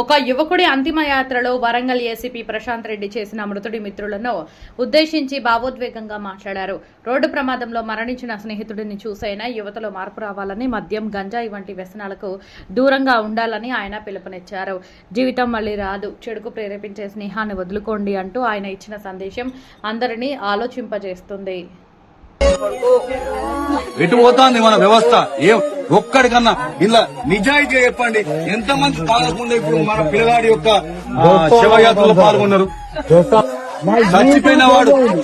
ఒక యువకుడి అంతిమ యాత్రలో వరంగల్ ఏసీపీ ప్రశాంత్ రెడ్డి చేసిన మృతుడి మిత్రులను ఉద్దేశించి భావోద్వేగంగా మాట్లాడారు. రోడ్డు ప్రమాదంలో మరణించిన స్నేహితుడిని చూసైనా యువతలో మార్పు రావాలని, మద్యం, గంజాయి వంటి వ్యసనాలకు దూరంగా ఉండాలని ఆయన పిలుపునిచ్చారు. జీవితం మళ్లీ రాదు, చెడుకు ప్రేరేపించే స్నేహాన్ని వదులుకోండి అంటూ ఆయన ఇచ్చిన సందేశం అందరినీ ఆలోచింపజేస్తుంది. ఎటు పోతాంది మన వ్యవస్థ? ఒక్కడికన్నా ఇలా నిజాయితీ చెప్పండి. ఎంతమంది తాగకుండా ఇప్పుడు మన పిల్లగాడి యొక్క శవయాత్రలో పాల్గొన్నారు.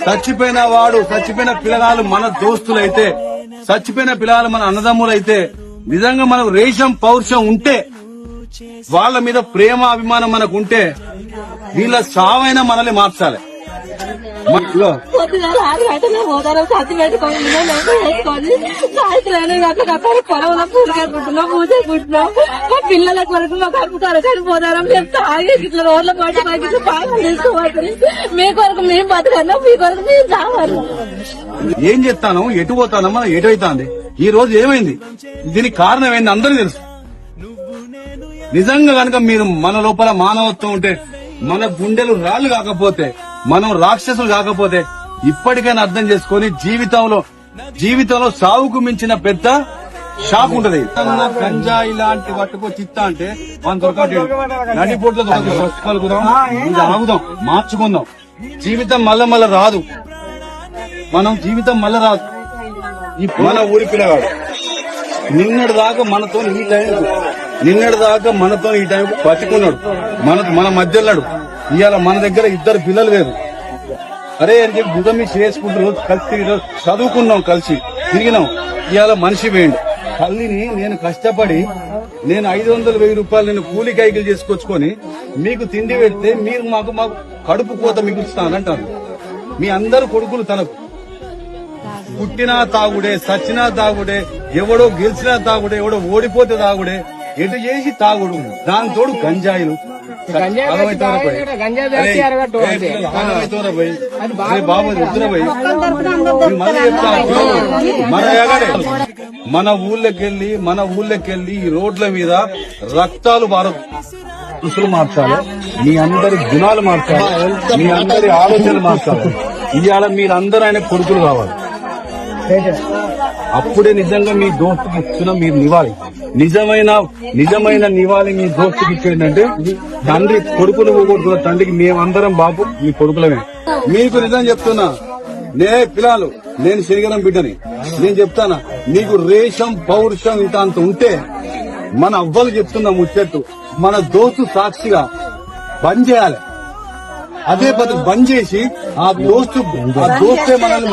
చచ్చిపోయిన పిల్లగాళ్ళు మన దోస్తులైతే, చచ్చిపోయిన పిల్లగాళ్ళు మన అన్నదమ్ములైతే, నిజంగా మనకు రేషం పౌరుషం ఉంటే, వాళ్ళ మీద ప్రేమ అభిమానం మనకు ఉంటే, వీళ్ళ సావైనా మనల్ని మార్చాలి. పిల్లల కొరకు మా కడుపు కొరకని పోతారం తాగి ఇట్లా రోడ్ల పాటు తీసుకోవాలి. మీ కొరకు మేము బతకన్నా, మీ కొరకు మేము చావాలి. ఏం చెప్తాను, ఎటు పోతాను, మనం ఎటు అవుతాంది. ఈ రోజు ఏమైంది, దీనికి కారణం ఏంది అందరికీ తెలుసు. నిజంగా కనుక మీరు మన లోపల మానవత్వం ఉంటే, మన గుండెలు రాళ్లు కాకపోతే, మనం రాక్షసులు కాకపోతే, ఇప్పటికైనా అర్థం చేసుకుని జీవితంలో సావుకు మించిన పెద్ద షాక్ ఉంటది. గంజాయి లాంటి పట్టుకొచ్చి ఇస్తా అంటే మనం దొరకట్లేదు. నడిపోట్లో ఆగుదాం, మార్చుకుందాం. జీవితం మళ్ళా రాదు. జీవితం మళ్ళా రాదు. మన ఊరి పిల్లగాడు నిన్నటి దాకా మనతో ఈ టైం బతికున్నాడు, మన మధ్యలో. ఇవాళ మన దగ్గర 2 పిల్లలు లేరు. అరే బుధమి చేసుకుంటూ కలిసి చదువుకున్నాం, కలిసి తిరిగినాం. ఇవాళ మనిషి వేయండి. తల్లిని నేను కష్టపడి 500,000 రూపాయలు నేను కూలి కైకిలు చేసుకొచ్చుకొని మీకు తిండి పెడితే మీరు మాకు కడుపు కోత మిగులుస్తానంటారు. మీ అందరు కొడుకులు తనకు పుట్టినా తాగుడే, సచ్చినా తాగుడే, ఎవడో గెలిచినా తాగుడే, ఎవడో ఓడిపోతే తాగుడే, ఎటు చేసి తాగుడు. దాని తోడు గంజాయిలు. మన ఊళ్ళకెళ్ళి ఈ రోడ్ల మీద రక్తాలు దుస్తులు మార్చాలి, మీ అందరి గుణాలు మార్చాలి, మీ అందరి ఆలోచనలు మార్చాలి. ఇవాళ మీరందరూ ఆయన కొడుకులు కావాలి. అప్పుడే నిజంగా మీ దోస్తుకి ఇచ్చిన మీరు నివాళి, నిజమైన నివాళి మీ దోస్తుకి ఇచ్చేందంటే, తండ్రి కొడుకును పోగొట్టుకున్న తండ్రికి మేమందరం బాబు మీ కొడుకులమే. మీకు నిజం చెప్తున్నా, పిల్లలు, నేను శనిగరం బిడ్డని, నేను చెప్తానా, మీకు రేషం పౌరుషం ఇంత అంత ఉంటే, మన అవ్వలు చెప్తున్నా ముచ్చట్టు, మన దోస్తు సాక్షిగా బంద్ చేయాలి. అదే పద్ధతి బంద్ చేసి ఆ దోస్తే మనల్ని